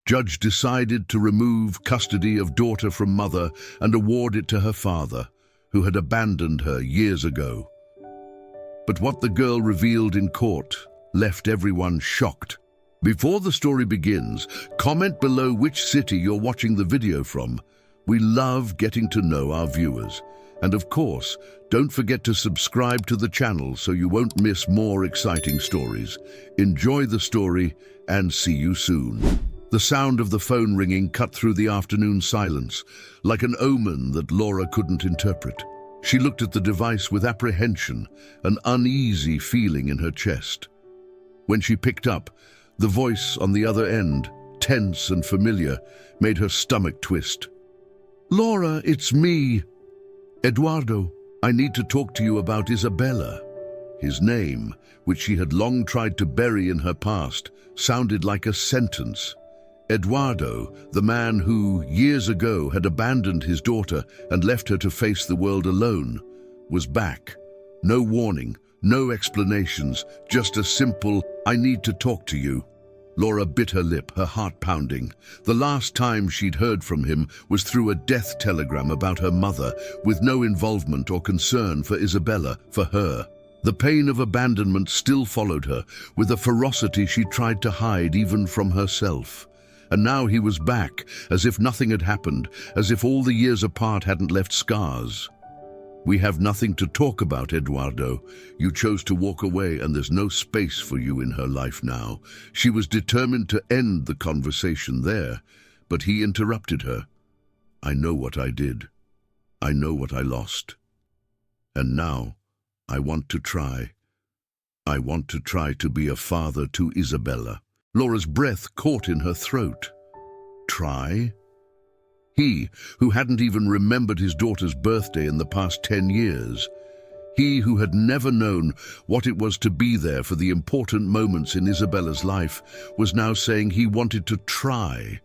Judge decided to remove custody of daughter from mother and award it to her father, who had abandoned her years ago. But what the girl revealed in court left everyone shocked. Before the story begins, comment below which city you're watching the video from. We love getting to know our viewers. And of course, don't forget to subscribe to the channel so you won't miss more exciting stories. Enjoy the story and see you soon. The sound of the phone ringing cut through the afternoon silence, like an omen that Laura couldn't interpret. She looked at the device with apprehension, an uneasy feeling in her chest. When she picked up, the voice on the other end, tense and familiar, made her stomach twist. "Laura, it's me. Eduardo, I need to talk to you about Isabella." His name, which she had long tried to bury in her past, sounded like a sentence. Eduardo, the man who, years ago, had abandoned his daughter and left her to face the world alone, was back. No warning, no explanations, just a simple, "I need to talk to you." Laura bit her lip, her heart pounding. The last time she'd heard from him was through a death telegram about her mother, with no involvement or concern for Isabella, for her. The pain of abandonment still followed her, with a ferocity she tried to hide even from herself. And now he was back, as if nothing had happened, as if all the years apart hadn't left scars. "We have nothing to talk about, Eduardo. You chose to walk away and there's no space for you in her life now." She was determined to end the conversation there, but he interrupted her. "I know what I did. I know what I lost. And now, I want to try. I want to try to be a father to Isabella." Laura's breath caught in her throat. Try? He, who hadn't even remembered his daughter's birthday in the past 10 years. He who had never known what it was to be there for the important moments in Isabella's life, was now saying he wanted to try.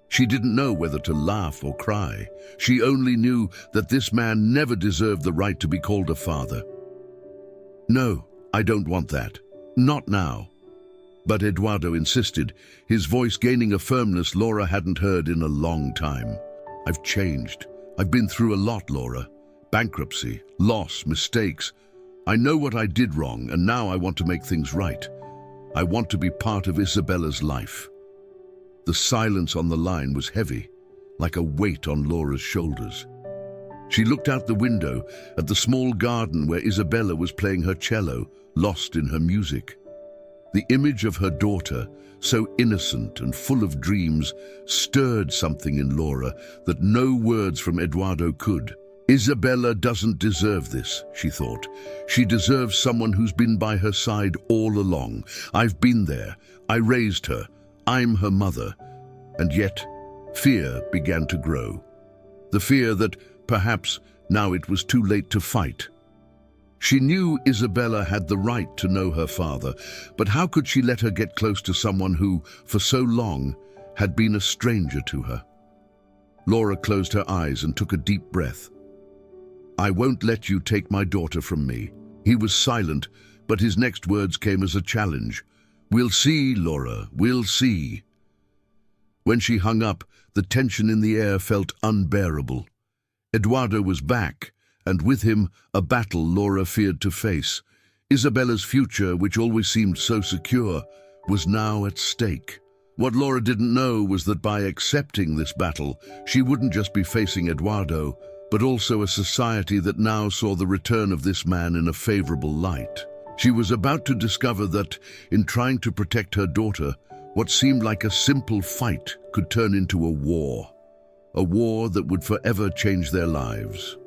She didn't know whether to laugh or cry. She only knew that this man never deserved the right to be called a father. "No, I don't want that. Not now." But Eduardo insisted, his voice gaining a firmness Laura hadn't heard in a long time. "I've changed. I've been through a lot, Laura. Bankruptcy, loss, mistakes. I know what I did wrong, and now I want to make things right. I want to be part of Isabella's life." The silence on the line was heavy, like a weight on Laura's shoulders. She looked out the window at the small garden where Isabella was playing her cello, lost in her music. The image of her daughter, so innocent and full of dreams, stirred something in Laura that no words from Eduardo could. "Isabella doesn't deserve this," she thought. "She deserves someone who's been by her side all along. I've been there. I raised her. I'm her mother." And yet, fear began to grow. The fear that, perhaps, now it was too late to fight. She knew Isabella had the right to know her father, but how could she let her get close to someone who, for so long, had been a stranger to her? Laura closed her eyes and took a deep breath. "I won't let you take my daughter from me." He was silent, but his next words came as a challenge. "We'll see, Laura, we'll see." When she hung up, the tension in the air felt unbearable. Eduardo was back, and with him a battle Laura feared to face. Isabella's future, which always seemed so secure, was now at stake. What Laura didn't know was that by accepting this battle, she wouldn't just be facing Eduardo, but also a society that now saw the return of this man in a favorable light. She was about to discover that, in trying to protect her daughter, what seemed like a simple fight could turn into a war that would forever change their lives.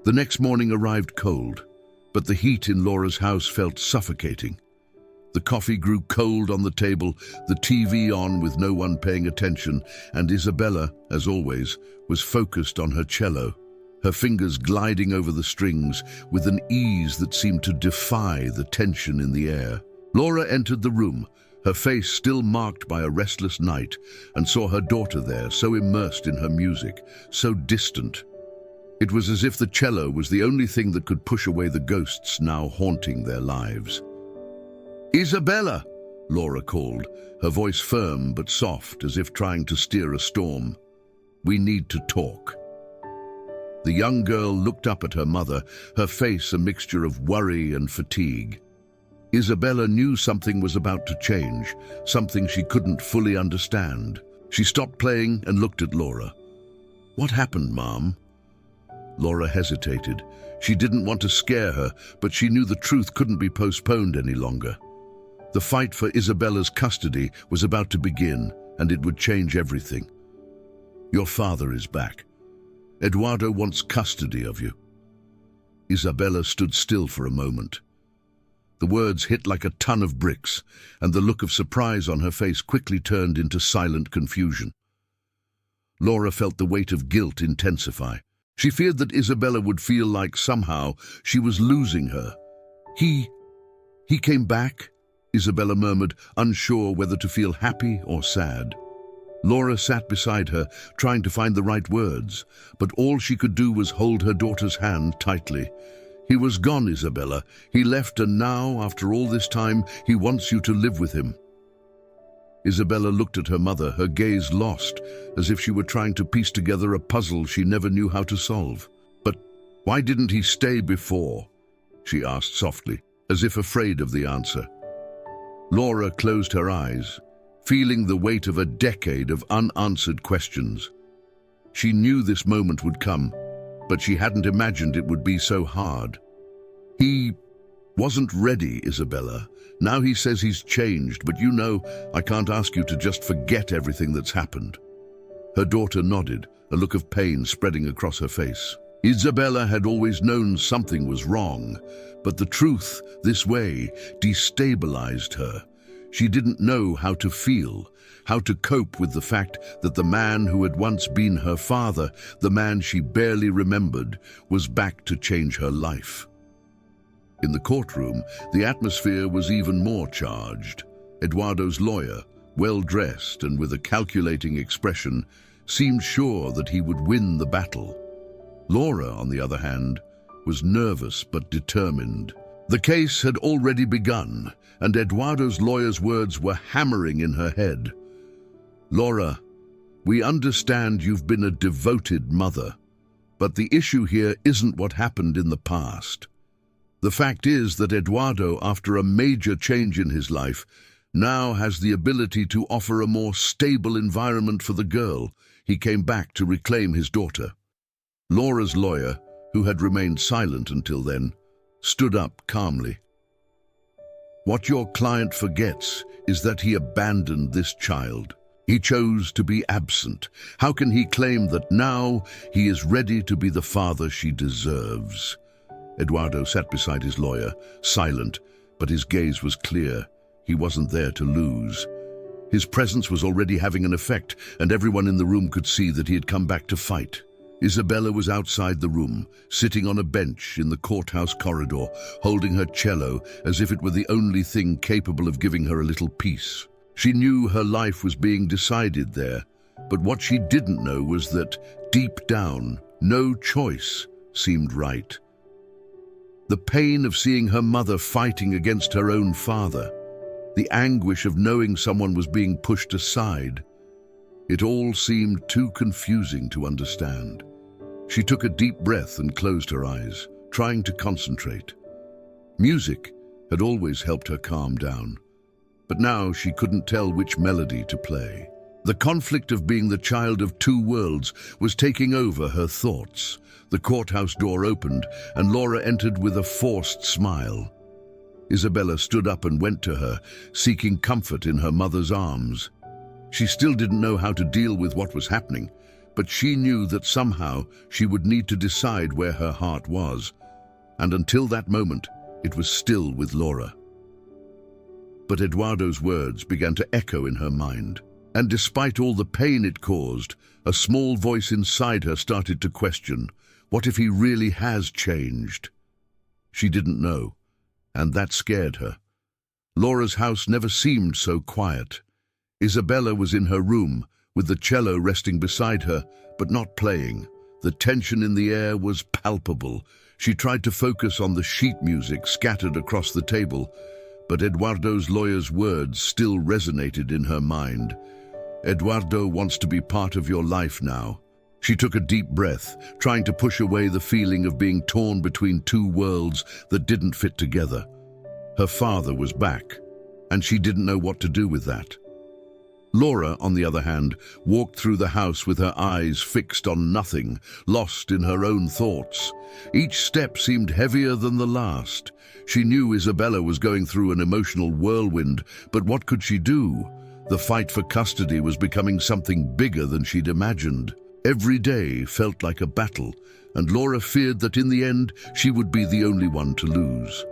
The next morning arrived cold, but the heat in Laura's house felt suffocating. The coffee grew cold on the table, the TV on with no one paying attention, and Isabella, as always, was focused on her cello, her fingers gliding over the strings with an ease that seemed to defy the tension in the air. Laura entered the room, her face still marked by a restless night, and saw her daughter there, so immersed in her music, so distant. It was as if the cello was the only thing that could push away the ghosts now haunting their lives. "Isabella!" Laura called, her voice firm but soft as if trying to steer a storm. "We need to talk." The young girl looked up at her mother, her face a mixture of worry and fatigue. Isabella knew something was about to change, something she couldn't fully understand. She stopped playing and looked at Laura. "What happened, Mom?" Laura hesitated. She didn't want to scare her, but she knew the truth couldn't be postponed any longer. The fight for Isabella's custody was about to begin, and it would change everything. "Your father is back. Eduardo wants custody of you." Isabella stood still for a moment. The words hit like a ton of bricks, and the look of surprise on her face quickly turned into silent confusion. Laura felt the weight of guilt intensify. She feared that Isabella would feel like somehow she was losing her. He came back?" Isabella murmured, unsure whether to feel happy or sad. Laura sat beside her, trying to find the right words, but all she could do was hold her daughter's hand tightly. "He was gone, Isabella. He left, and now, after all this time, he wants you to live with him." Isabella looked at her mother, her gaze lost, as if she were trying to piece together a puzzle she never knew how to solve. "But why didn't he stay before?" she asked softly, as if afraid of the answer. Laura closed her eyes, feeling the weight of a decade of unanswered questions. She knew this moment would come, but she hadn't imagined it would be so hard. "He wasn't ready, Isabella. Now he says he's changed, but you know, I can't ask you to just forget everything that's happened." Her daughter nodded, a look of pain spreading across her face. Isabella had always known something was wrong, but the truth, this way, destabilized her. She didn't know how to feel, how to cope with the fact that the man who had once been her father, the man she barely remembered, was back to change her life. In the courtroom, the atmosphere was even more charged. Eduardo's lawyer, well-dressed and with a calculating expression, seemed sure that he would win the battle. Laura, on the other hand, was nervous but determined. The case had already begun, and Eduardo's lawyer's words were hammering in her head. "Laura, we understand you've been a devoted mother, but the issue here isn't what happened in the past. The fact is that Eduardo, after a major change in his life, now has the ability to offer a more stable environment for the girl. He came back to reclaim his daughter." Laura's lawyer, who had remained silent until then, stood up calmly. "What your client forgets is that he abandoned this child. He chose to be absent. How can he claim that now he is ready to be the father she deserves?" Eduardo sat beside his lawyer, silent, but his gaze was clear. He wasn't there to lose. His presence was already having an effect, and everyone in the room could see that he had come back to fight. Isabella was outside the room, sitting on a bench in the courthouse corridor, holding her cello as if it were the only thing capable of giving her a little peace. She knew her life was being decided there, but what she didn't know was that, deep down, no choice seemed right. The pain of seeing her mother fighting against her own father, the anguish of knowing someone was being pushed aside, it all seemed too confusing to understand. She took a deep breath and closed her eyes, trying to concentrate. Music had always helped her calm down, but now she couldn't tell which melody to play. The conflict of being the child of two worlds was taking over her thoughts. The courthouse door opened, and Laura entered with a forced smile. Isabella stood up and went to her, seeking comfort in her mother's arms. She still didn't know how to deal with what was happening, but she knew that somehow she would need to decide where her heart was, and until that moment, it was still with Laura. But Eduardo's words began to echo in her mind, and despite all the pain it caused, a small voice inside her started to question, what if he really has changed? She didn't know, and that scared her. Laura's house never seemed so quiet. Isabella was in her room, with the cello resting beside her, but not playing. The tension in the air was palpable. She tried to focus on the sheet music scattered across the table, But Eduardo's lawyer's words still resonated in her mind. Eduardo wants to be part of your life now. She took a deep breath, trying to push away the feeling of being torn between two worlds that didn't fit together. Her father was back, and she didn't know what to do with that. Laura, on the other hand, walked through the house with her eyes fixed on nothing, lost in her own thoughts. Each step seemed heavier than the last. She knew Isabella was going through an emotional whirlwind, but what could she do? The fight for custody was becoming something bigger than she'd imagined. Every day felt like a battle, and Laura feared that in the end she would be the only one to lose.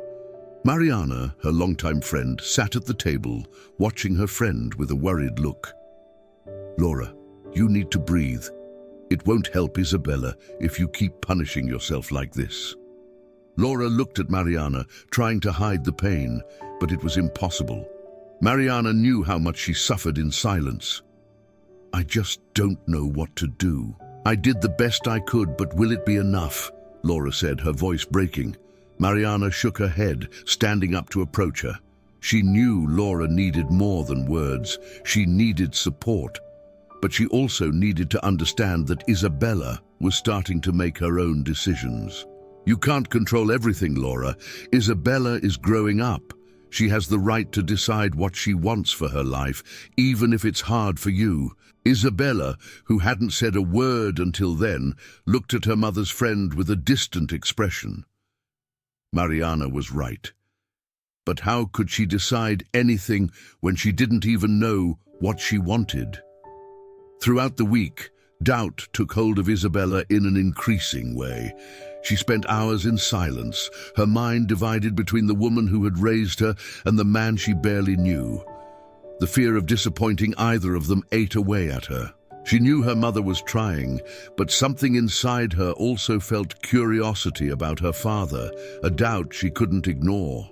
Mariana, her longtime friend, sat at the table, watching her friend with a worried look. "Laura, you need to breathe. It won't help Isabella if you keep punishing yourself like this." Laura looked at Mariana, trying to hide the pain, but it was impossible. Mariana knew how much she suffered in silence. "I just don't know what to do. I did the best I could, but will it be enough?" Laura said, her voice breaking. Mariana shook her head, standing up to approach her. She knew Laura needed more than words. She needed support. But she also needed to understand that Isabella was starting to make her own decisions. "You can't control everything, Laura. Isabella is growing up. She has the right to decide what she wants for her life, even if it's hard for you." Isabella, who hadn't said a word until then, looked at her mother's friend with a distant expression. Mariana was right. But how could she decide anything when she didn't even know what she wanted? Throughout the week, doubt took hold of Isabella in an increasing way. She spent hours in silence, her mind divided between the woman who had raised her and the man she barely knew. The fear of disappointing either of them ate away at her. She knew her mother was trying, but something inside her also felt curiosity about her father, a doubt she couldn't ignore.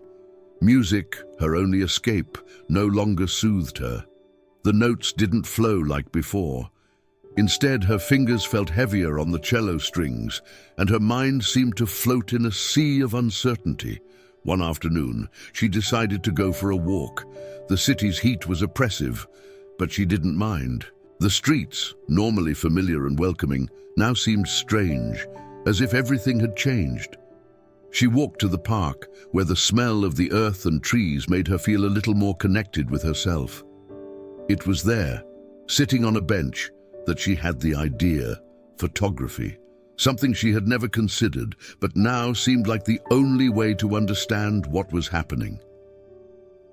Music, her only escape, no longer soothed her. The notes didn't flow like before. Instead, her fingers felt heavier on the cello strings, and her mind seemed to float in a sea of uncertainty. One afternoon, she decided to go for a walk. The city's heat was oppressive, but she didn't mind. The streets, normally familiar and welcoming, now seemed strange, as if everything had changed. She walked to the park, where the smell of the earth and trees made her feel a little more connected with herself. It was there, sitting on a bench, that she had the idea: photography. Something she had never considered, but now seemed like the only way to understand what was happening.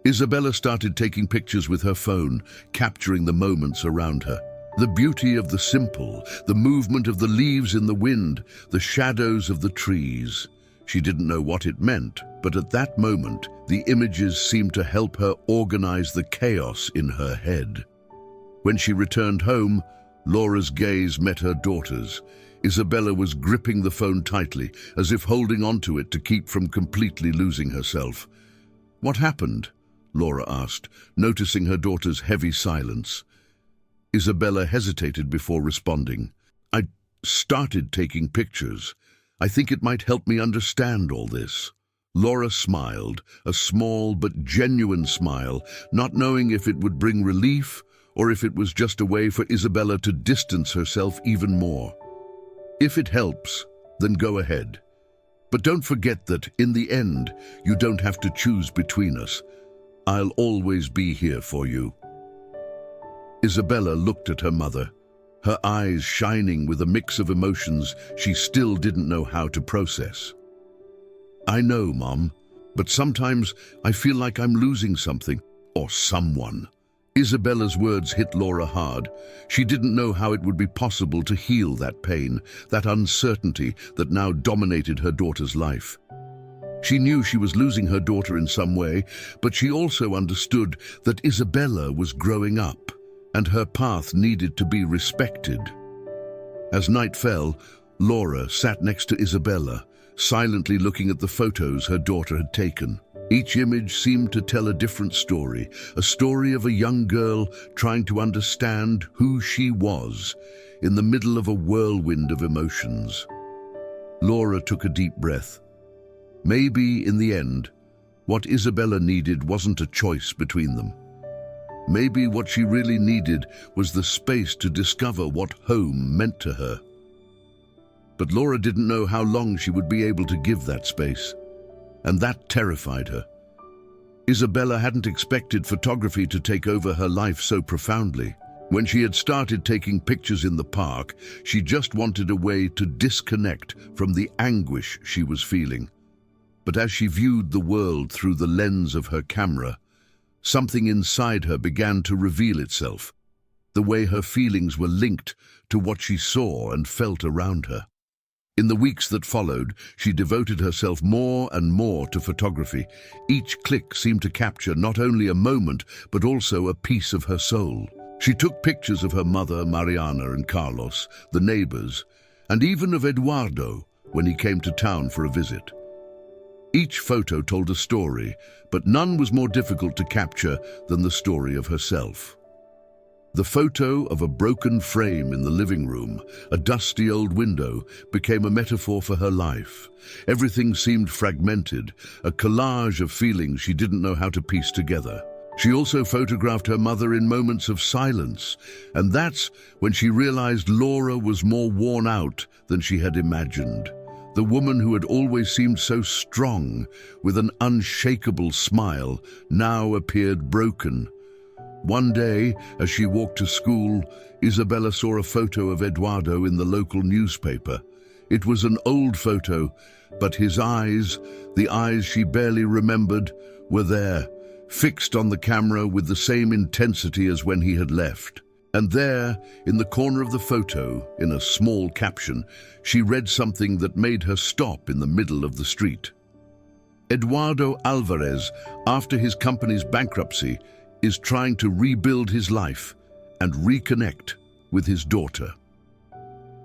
Isabella started taking pictures with her phone, capturing the moments around her. The beauty of the simple, the movement of the leaves in the wind, the shadows of the trees. She didn't know what it meant, but at that moment, the images seemed to help her organize the chaos in her head. When she returned home, Laura's gaze met her daughter's. Isabella was gripping the phone tightly, as if holding onto it to keep from completely losing herself. "What happened?" Laura asked, noticing her daughter's heavy silence. Isabella hesitated before responding. "I started taking pictures. I think it might help me understand all this." Laura smiled, a small but genuine smile, not knowing if it would bring relief or if it was just a way for Isabella to distance herself even more. "If it helps, then go ahead. But don't forget that, in the end, you don't have to choose between us. I'll always be here for you." Isabella looked at her mother, her eyes shining with a mix of emotions she still didn't know how to process. "I know, Mom, but sometimes I feel like I'm losing something, or someone." Isabella's words hit Laura hard. She didn't know how it would be possible to heal that pain, that uncertainty that now dominated her daughter's life. She knew she was losing her daughter in some way, but she also understood that Isabella was growing up, and her path needed to be respected. As night fell, Laura sat next to Isabella, silently looking at the photos her daughter had taken. Each image seemed to tell a different story, a story of a young girl trying to understand who she was in the middle of a whirlwind of emotions. Laura took a deep breath. Maybe, in the end, What Isabella needed wasn't a choice between them. Maybe what she really needed was the space to discover what home meant to her. But Laura didn't know how long she would be able to give that space, and that terrified her. Isabella hadn't expected photography to take over her life so profoundly. When she had started taking pictures in the park, she just wanted a way to disconnect from the anguish she was feeling. But as she viewed the world through the lens of her camera, something inside her began to reveal itself, the way her feelings were linked to what she saw and felt around her. In the weeks that followed, she devoted herself more and more to photography. Each click seemed to capture not only a moment, but also a piece of her soul. She took pictures of her mother, Mariana, and Carlos, the neighbors, and even of Eduardo when he came to town for a visit. Each photo told a story, but none was more difficult to capture than the story of herself. The photo of a broken frame in the living room, a dusty old window, became a metaphor for her life. Everything seemed fragmented, a collage of feelings she didn't know how to piece together. She also photographed her mother in moments of silence, and that's when she realized Laura was more worn out than she had imagined. The woman who had always seemed so strong, with an unshakable smile, now appeared broken. One day, as she walked to school, Isabella saw a photo of Eduardo in the local newspaper. It was an old photo, but his eyes, the eyes she barely remembered, were there, fixed on the camera with the same intensity as when he had left. And there, in the corner of the photo, in a small caption, she read something that made her stop in the middle of the street. Eduardo Alvarez, after his company's bankruptcy, is trying to rebuild his life and reconnect with his daughter.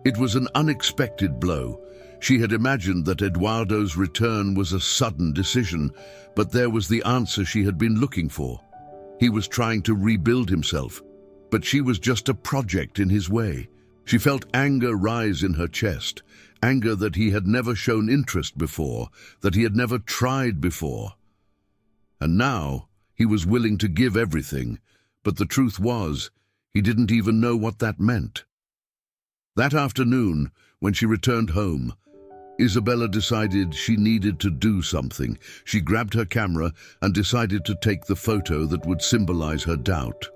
It was an unexpected blow. She had imagined that Eduardo's return was a sudden decision, but there was the answer she had been looking for. He was trying to rebuild himself, but she was just a project in his way. She felt anger rise in her chest, anger that he had never shown interest before, that he had never tried before. And now, he was willing to give everything, but the truth was, he didn't even know what that meant. That afternoon, when she returned home, Isabella decided she needed to do something. She grabbed her camera and decided to take the photo that would symbolize her doubt.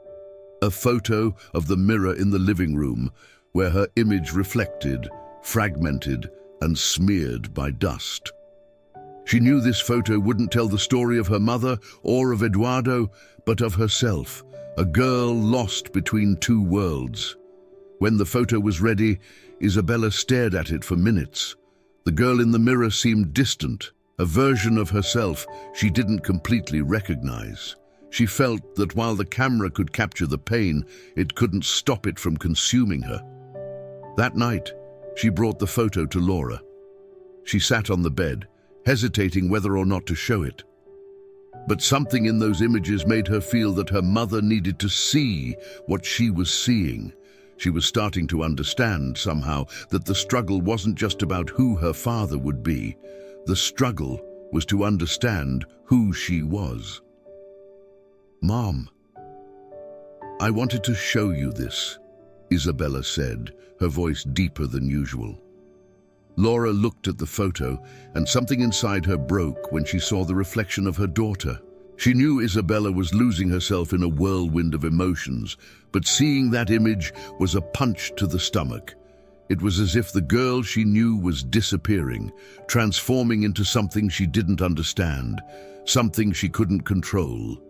A photo of the mirror in the living room, where her image reflected, fragmented, and smeared by dust. She knew this photo wouldn't tell the story of her mother or of Eduardo, but of herself, a girl lost between two worlds. When the photo was ready, Isabella stared at it for minutes. The girl in the mirror seemed distant, a version of herself she didn't completely recognize. She felt that while the camera could capture the pain, it couldn't stop it from consuming her. That night, she brought the photo to Laura. She sat on the bed, hesitating whether or not to show it. But something in those images made her feel that her mother needed to see what she was seeing. She was starting to understand, somehow, that the struggle wasn't just about who her father would be. The struggle was to understand who she was. "Mom, I wanted to show you this," Isabella said, her voice deeper than usual. Laura looked at the photo, and something inside her broke when she saw the reflection of her daughter. She knew Isabella was losing herself in a whirlwind of emotions, but seeing that image was a punch to the stomach. It was as if the girl she knew was disappearing, transforming into something she didn't understand, something she couldn't control.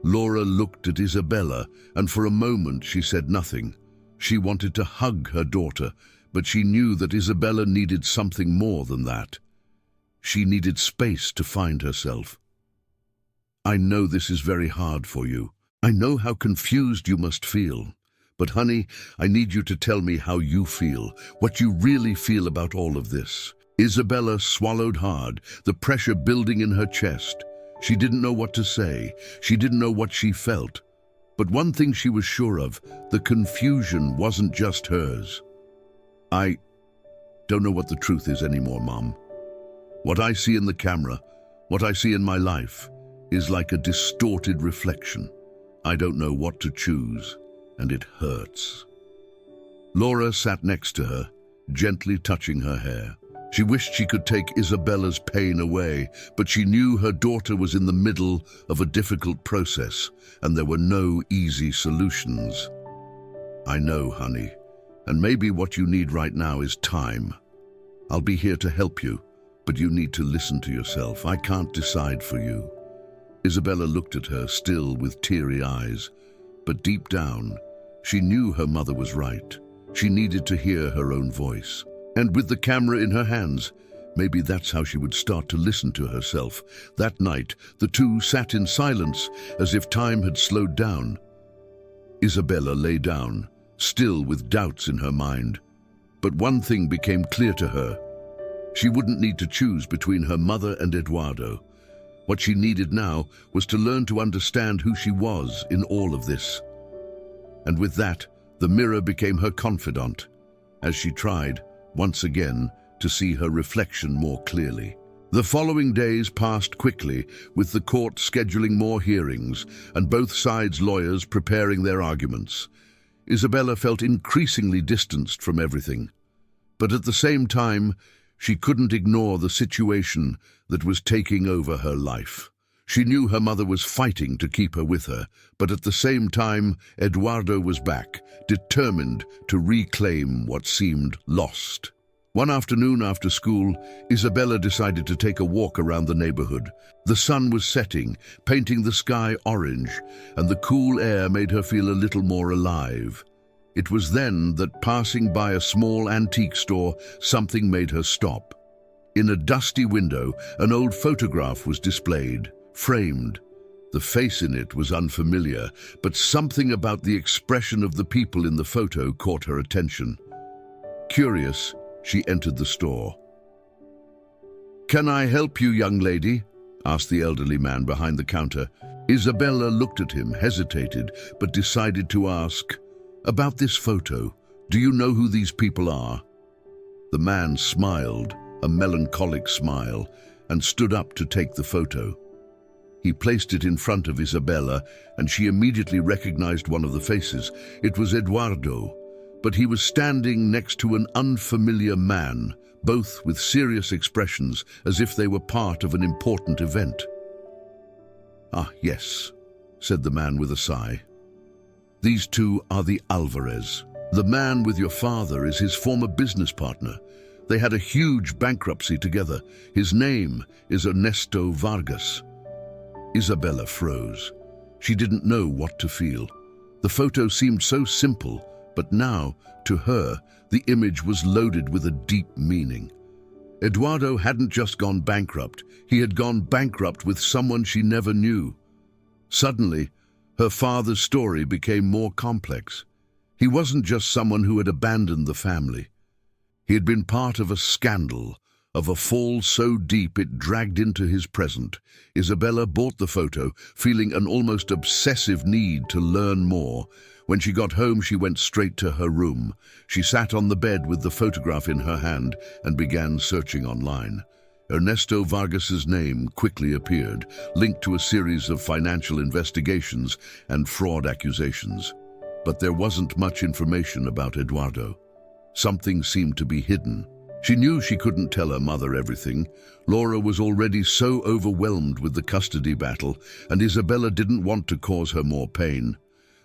Laura looked at Isabella, and for a moment she said nothing. She wanted to hug her daughter, but she knew that Isabella needed something more than that. She needed space to find herself. "I know this is very hard for you. I know how confused you must feel. But honey, I need you to tell me how you feel, what you really feel about all of this." Isabella swallowed hard, the pressure building in her chest. She didn't know what to say. She didn't know what she felt. But one thing she was sure of, the confusion wasn't just hers. "I don't know what the truth is anymore, Mom. What I see in the camera, what I see in my life, is like a distorted reflection. I don't know what to choose, and it hurts. Laura sat next to her, gently touching her hair. She wished she could take Isabella's pain away, but she knew her daughter was in the middle of a difficult process, and there were no easy solutions. I know, honey, and maybe what you need right now is time. I'll be here to help you, but you need to listen to yourself. I can't decide for you. Isabella looked at her, still with teary eyes, but deep down, she knew her mother was right. She needed to hear her own voice. And with the camera in her hands, maybe that's how she would start to listen to herself. That night, the two sat in silence, as if time had slowed down. Isabella lay down, still with doubts in her mind. But one thing became clear to her. She wouldn't need to choose between her mother and Eduardo. What she needed now was to learn to understand who she was in all of this. And with that, the mirror became her confidant, as she tried, once again, to see her reflection more clearly. The following days passed quickly, with the court scheduling more hearings and both sides' lawyers preparing their arguments. Isabella felt increasingly distanced from everything. But at the same time, she couldn't ignore the situation that was taking over her life. She knew her mother was fighting to keep her with her, but at the same time, Eduardo was back, determined to reclaim what seemed lost. One afternoon after school, Isabella decided to take a walk around the neighborhood. The sun was setting, painting the sky orange, and the cool air made her feel a little more alive. It was then that, passing by a small antique store, something made her stop. In a dusty window, an old photograph was displayed, framed. The face in it was unfamiliar, but something about the expression of the people in the photo caught her attention. Curious, she entered the store. "Can I help you, young lady?" asked the elderly man behind the counter. Isabella looked at him, hesitated, but decided to ask, "About this photo, do you know who these people are?" The man smiled, a melancholic smile, and stood up to take the photo. He placed it in front of Isabella, and she immediately recognized one of the faces. It was Eduardo, but he was standing next to an unfamiliar man, both with serious expressions, as if they were part of an important event. "Ah, yes," said the man with a sigh. "These two are the Alvarez. The man with your father is his former business partner. They had a huge bankruptcy together. His name is Ernesto Vargas." Isabella froze. She didn't know what to feel. The photo seemed so simple, but now, to her, the image was loaded with a deep meaning. Eduardo hadn't just gone bankrupt. He had gone bankrupt with someone she never knew. Suddenly, her father's story became more complex. He wasn't just someone who had abandoned the family. He had been part of a scandal, of a fall so deep it dragged into his present. Isabella bought the photo, feeling an almost obsessive need to learn more. When she got home, she went straight to her room. She sat on the bed with the photograph in her hand and began searching online. Ernesto Vargas's name quickly appeared, linked to a series of financial investigations and fraud accusations. But there wasn't much information about Eduardo. Something seemed to be hidden. She knew she couldn't tell her mother everything. Laura was already so overwhelmed with the custody battle, and Isabella didn't want to cause her more pain.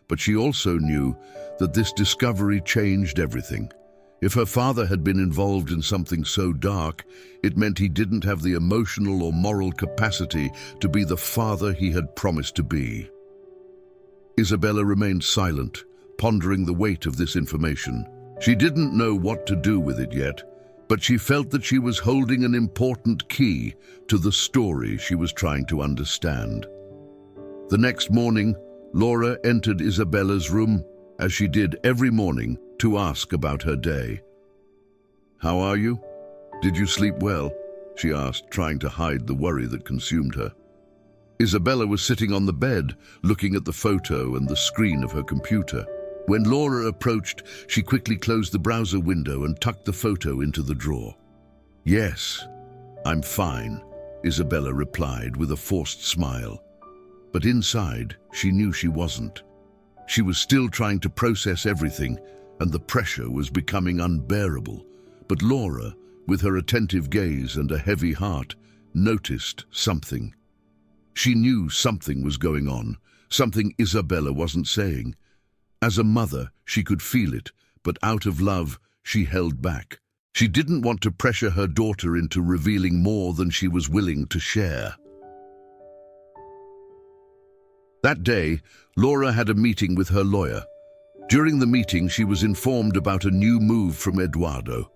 But she also knew that this discovery changed everything. If her father had been involved in something so dark, it meant he didn't have the emotional or moral capacity to be the father he had promised to be. Isabella remained silent, pondering the weight of this information. She didn't know what to do with it yet, but she felt that she was holding an important key to the story she was trying to understand. The next morning, Laura entered Isabella's room, as she did every morning, to ask about her day. "How are you? Did you sleep well?" she asked, trying to hide the worry that consumed her. Isabella was sitting on the bed, looking at the photo and the screen of her computer. When Laura approached, she quickly closed the browser window and tucked the photo into the drawer. "Yes, I'm fine," Isabella replied with a forced smile. But inside, she knew she wasn't. She was still trying to process everything, and the pressure was becoming unbearable. But Laura, with her attentive gaze and a heavy heart, noticed something. She knew something was going on, something Isabella wasn't saying. As a mother, she could feel it, but out of love, she held back. She didn't want to pressure her daughter into revealing more than she was willing to share. That day, Laura had a meeting with her lawyer. During the meeting, she was informed about a new move from Eduardo.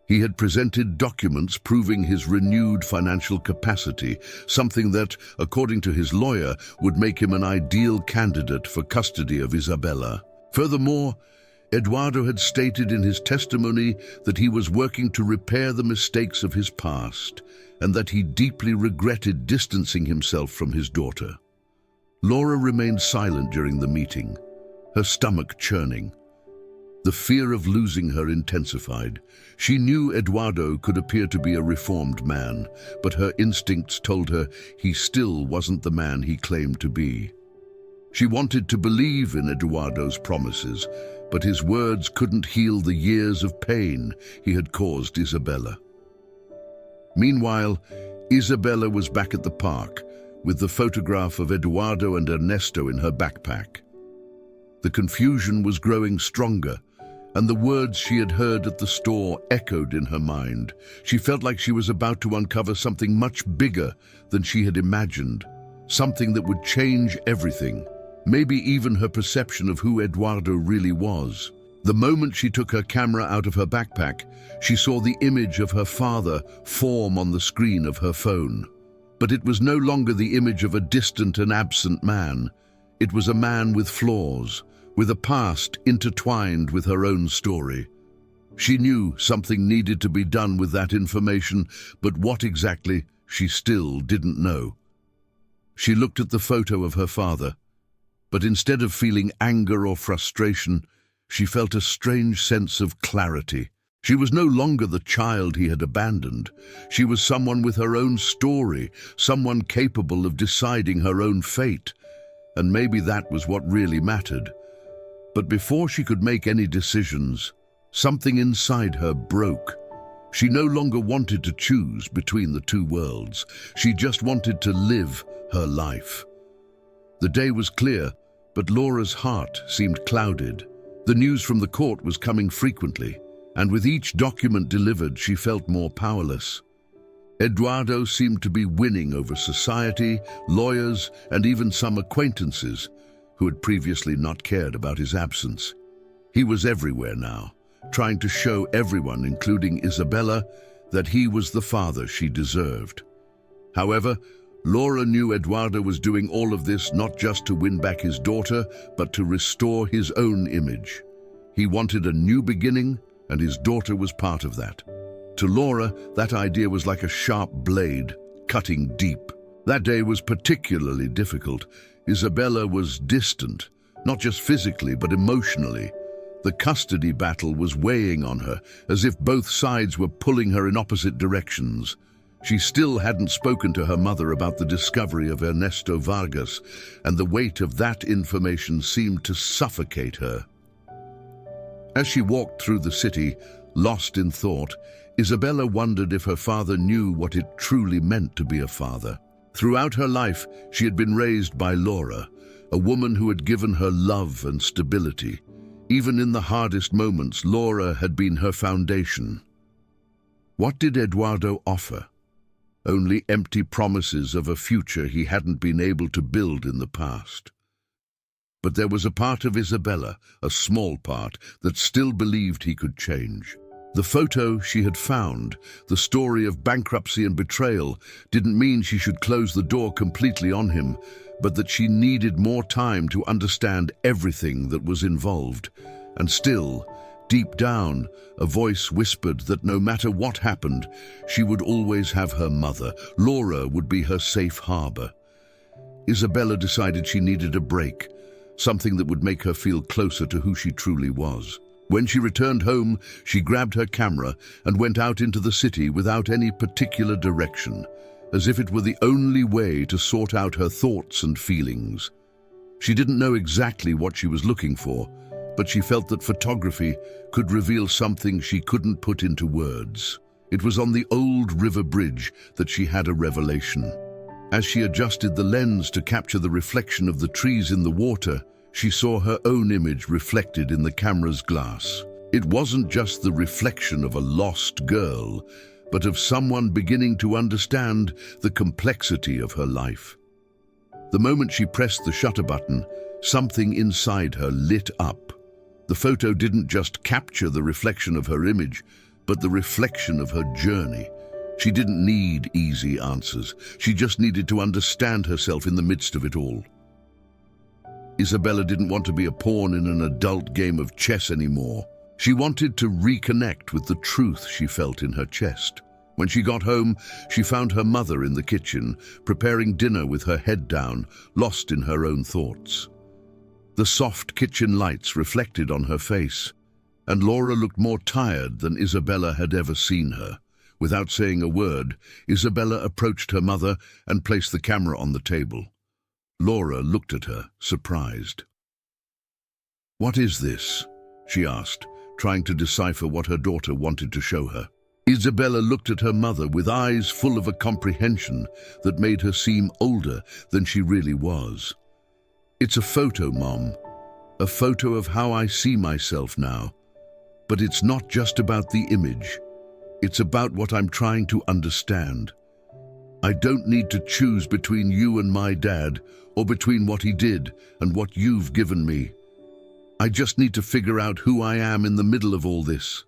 He had presented documents proving his renewed financial capacity, something that, according to his lawyer, would make him an ideal candidate for custody of Isabella. Furthermore, Eduardo had stated in his testimony that he was working to repair the mistakes of his past, and that he deeply regretted distancing himself from his daughter. Laura remained silent during the meeting, her stomach churning. The fear of losing her intensified. She knew Eduardo could appear to be a reformed man, but her instincts told her he still wasn't the man he claimed to be. She wanted to believe in Eduardo's promises, but his words couldn't heal the years of pain he had caused Isabella. Meanwhile, Isabella was back at the park, with the photograph of Eduardo and Ernesto in her backpack. The confusion was growing stronger, and the words she had heard at the store echoed in her mind. She felt like she was about to uncover something much bigger than she had imagined, something that would change everything, maybe even her perception of who Eduardo really was. The moment she took her camera out of her backpack, she saw the image of her father form on the screen of her phone. But it was no longer the image of a distant and absent man. It was a man with flaws, with a past intertwined with her own story. She knew something needed to be done with that information, but what exactly, she still didn't know. She looked at the photo of her father, but instead of feeling anger or frustration, she felt a strange sense of clarity. She was no longer the child he had abandoned. She was someone with her own story, someone capable of deciding her own fate. And maybe that was what really mattered. But before she could make any decisions, something inside her broke. She no longer wanted to choose between the two worlds. She just wanted to live her life. The day was clear, but Laura's heart seemed clouded. The news from the court was coming frequently, and with each document delivered, she felt more powerless. Eduardo seemed to be winning over society, lawyers, and even some acquaintances who had previously not cared about his absence. He was everywhere now, trying to show everyone, including Isabella, that he was the father she deserved. However, Laura knew Eduardo was doing all of this not just to win back his daughter, but to restore his own image. He wanted a new beginning, and his daughter was part of that. To Laura, that idea was like a sharp blade, cutting deep. That day was particularly difficult. Isabella was distant, not just physically, but emotionally. The custody battle was weighing on her, as if both sides were pulling her in opposite directions. She still hadn't spoken to her mother about the discovery of Ernesto Vargas, and the weight of that information seemed to suffocate her. As she walked through the city, lost in thought, Isabella wondered if her father knew what it truly meant to be a father. Throughout her life, she had been raised by Laura, a woman who had given her love and stability. Even in the hardest moments, Laura had been her foundation. What did Eduardo offer? Only empty promises of a future he hadn't been able to build in the past. But there was a part of Isabella, a small part, that still believed he could change. The photo she had found, the story of bankruptcy and betrayal, didn't mean she should close the door completely on him, but that she needed more time to understand everything that was involved. And still, deep down, a voice whispered that no matter what happened, she would always have her mother. Laura would be her safe harbor. Isabella decided she needed a break, something that would make her feel closer to who she truly was. When she returned home, she grabbed her camera and went out into the city without any particular direction. as if it were the only way to sort out her thoughts and feelings. She didn't know exactly what she was looking for, but she felt that photography could reveal something she couldn't put into words. It was on the old river bridge that she had a revelation. As she adjusted the lens to capture the reflection of the trees in the water, she saw her own image reflected in the camera's glass. It wasn't just the reflection of a lost girl, but of someone beginning to understand the complexity of her life. The moment she pressed the shutter button, something inside her lit up. The photo didn't just capture the reflection of her image, but the reflection of her journey. She didn't need easy answers. She just needed to understand herself in the midst of it all. Isabella didn't want to be a pawn in an adult game of chess anymore. She wanted to reconnect with the truth she felt in her chest. When she got home, she found her mother in the kitchen, preparing dinner with her head down, lost in her own thoughts. The soft kitchen lights reflected on her face, and Laura looked more tired than Isabella had ever seen her. Without saying a word, Isabella approached her mother and placed the camera on the table. Laura looked at her, surprised. "What is this?" she asked, trying to decipher what her daughter wanted to show her. Isabella looked at her mother with eyes full of a comprehension that made her seem older than she really was. "It's a photo, Mom. A photo of how I see myself now. But it's not just about the image. It's about what I'm trying to understand. I don't need to choose between you and my dad, or between what he did and what you've given me. I just need to figure out who I am in the middle of all this."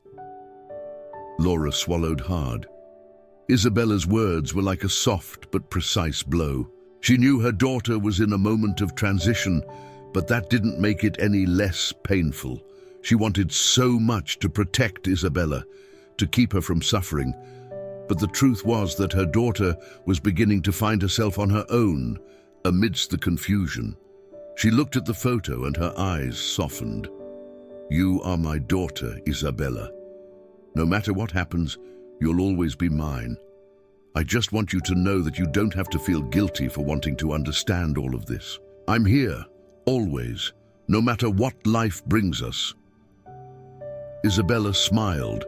Laura swallowed hard. Isabella's words were like a soft but precise blow. She knew her daughter was in a moment of transition, but that didn't make it any less painful. She wanted so much to protect Isabella, to keep her from suffering. But the truth was that her daughter was beginning to find herself on her own, amidst the confusion. She looked at the photo and her eyes softened. "You are my daughter, Isabella. No matter what happens, you'll always be mine. I just want you to know that you don't have to feel guilty for wanting to understand all of this. I'm here, always, no matter what life brings us." Isabella smiled,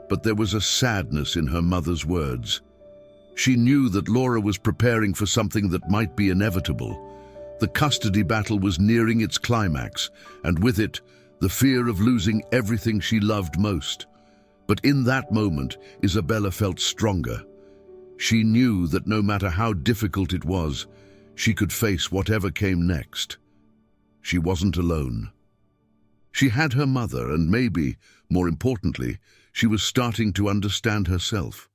but there was a sadness in her mother's words. She knew that Laura was preparing for something that might be inevitable. The custody battle was nearing its climax, and with it, the fear of losing everything she loved most. But in that moment, Isabella felt stronger. She knew that no matter how difficult it was, she could face whatever came next. She wasn't alone. She had her mother, and maybe, more importantly, she was starting to understand herself.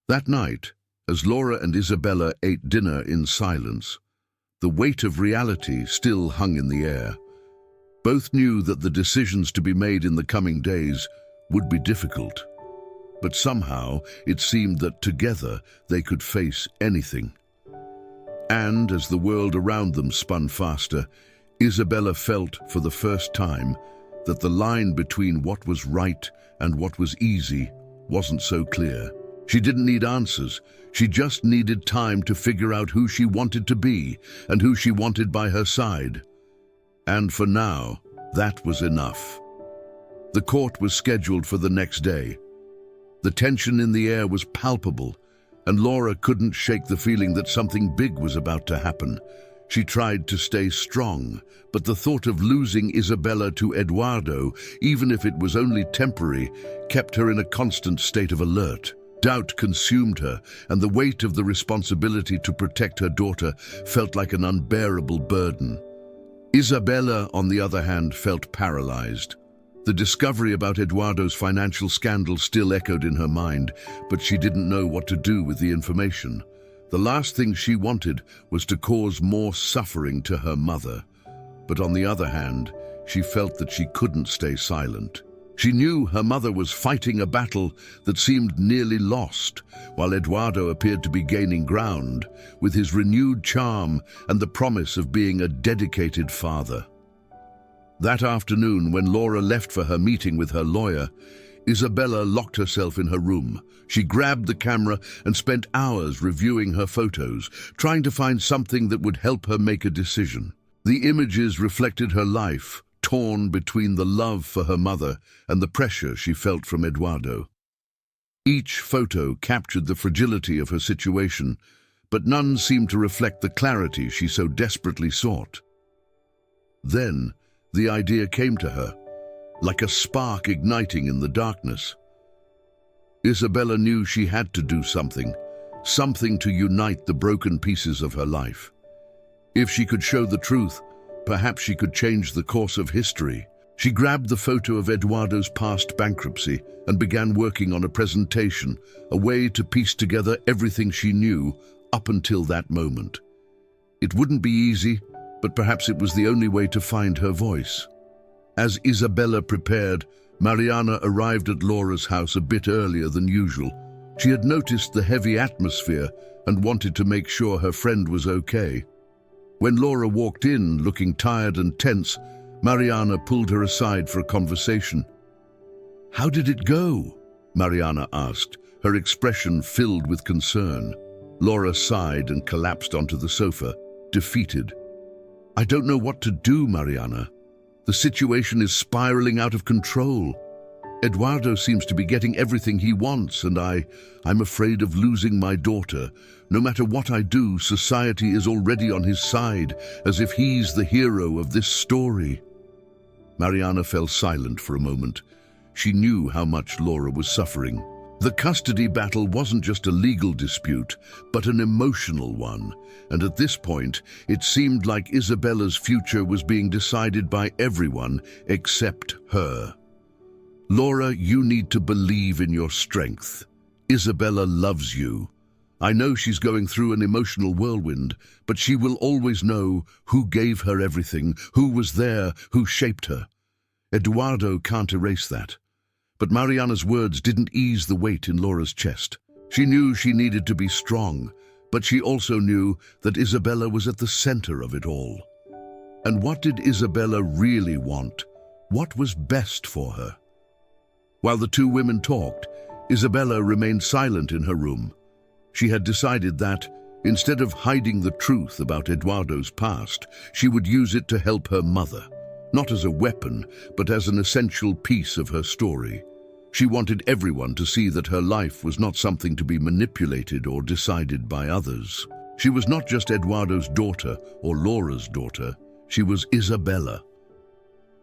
That night, as Laura and Isabella ate dinner in silence, the weight of reality still hung in the air. Both knew that the decisions to be made in the coming days would be difficult, but somehow it seemed that together they could face anything. And as the world around them spun faster, Isabella felt for the first time that the line between what was right and what was easy wasn't so clear. She didn't need answers. She just needed time to figure out who she wanted to be and who she wanted by her side. And for now, that was enough. The court was scheduled for the next day. The tension in the air was palpable, and Laura couldn't shake the feeling that something big was about to happen. She tried to stay strong, but the thought of losing Isabella to Eduardo, even if it was only temporary, kept her in a constant state of alert. Doubt consumed her, and the weight of the responsibility to protect her daughter felt like an unbearable burden. Isabella, on the other hand, felt paralyzed. The discovery about Eduardo's financial scandal still echoed in her mind, but she didn't know what to do with the information. The last thing she wanted was to cause more suffering to her mother. But on the other hand, she felt that she couldn't stay silent. She knew her mother was fighting a battle that seemed nearly lost, while Eduardo appeared to be gaining ground, with his renewed charm and the promise of being a dedicated father. That afternoon, when Laura left for her meeting with her lawyer, Isabella locked herself in her room. She grabbed the camera and spent hours reviewing her photos, trying to find something that would help her make a decision. The images reflected her life, torn between the love for her mother and the pressure she felt from Eduardo. Each photo captured the fragility of her situation, but none seemed to reflect the clarity she so desperately sought. Then, the idea came to her, like a spark igniting in the darkness. Isabella knew she had to do something to unite the broken pieces of her life. If she could show the truth, perhaps she could change the course of history. She grabbed the photo of Eduardo's past bankruptcy and began working on a presentation, a way to piece together everything she knew up until that moment. It wouldn't be easy, but perhaps it was the only way to find her voice. As Isabella prepared, Mariana arrived at Laura's house a bit earlier than usual. She had noticed the heavy atmosphere and wanted to make sure her friend was okay. When Laura walked in, looking tired and tense, Mariana pulled her aside for a conversation. "How did it go?" Mariana asked, her expression filled with concern. Laura sighed and collapsed onto the sofa, defeated. "I don't know what to do, Mariana. The situation is spiraling out of control. Eduardo seems to be getting everything he wants, and I'm afraid of losing my daughter. No matter what I do, society is already on his side, as if he's the hero of this story." Mariana fell silent for a moment. She knew how much Laura was suffering. The custody battle wasn't just a legal dispute, but an emotional one, and at this point, it seemed like Isabella's future was being decided by everyone except her. "Laura, you need to believe in your strength. Isabella loves you. I know she's going through an emotional whirlwind, but she will always know who gave her everything, who was there, who shaped her. Eduardo can't erase that." But Mariana's words didn't ease the weight in Laura's chest. She knew she needed to be strong, but she also knew that Isabella was at the center of it all. And what did Isabella really want? What was best for her? While the two women talked, Isabella remained silent in her room. She had decided that, instead of hiding the truth about Eduardo's past, she would use it to help her mother, not as a weapon, but as an essential piece of her story. She wanted everyone to see that her life was not something to be manipulated or decided by others. She was not just Eduardo's daughter or Laura's daughter, she was Isabella.